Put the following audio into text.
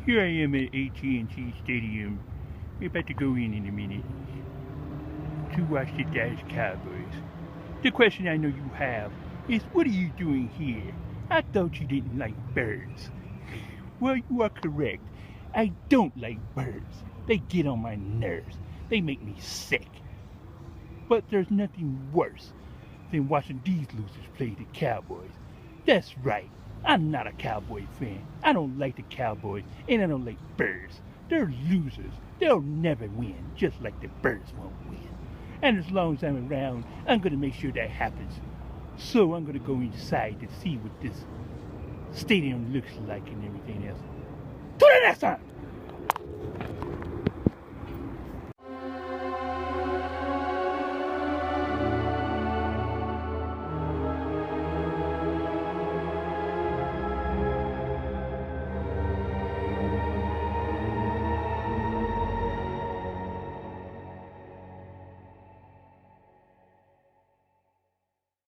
Here I am at AT&T Stadium. We're about to go in a minute to watch the Dallas Cowboys. The question I know you have is, what are you doing here? I thought you didn't like birds. Well, you are correct. I don't like birds. They get on my nerves. They make me sick. But there's nothing worse than watching these losers play the Cowboys. That's right. I'm not a Cowboy fan. I don't like the Cowboys, and I don't like birds. They're losers. They'll never win, just like the birds won't win. And as long as I'm around, I'm going to make sure that happens. So I'm going to go inside to see what this stadium looks like and everything else. Till the next time!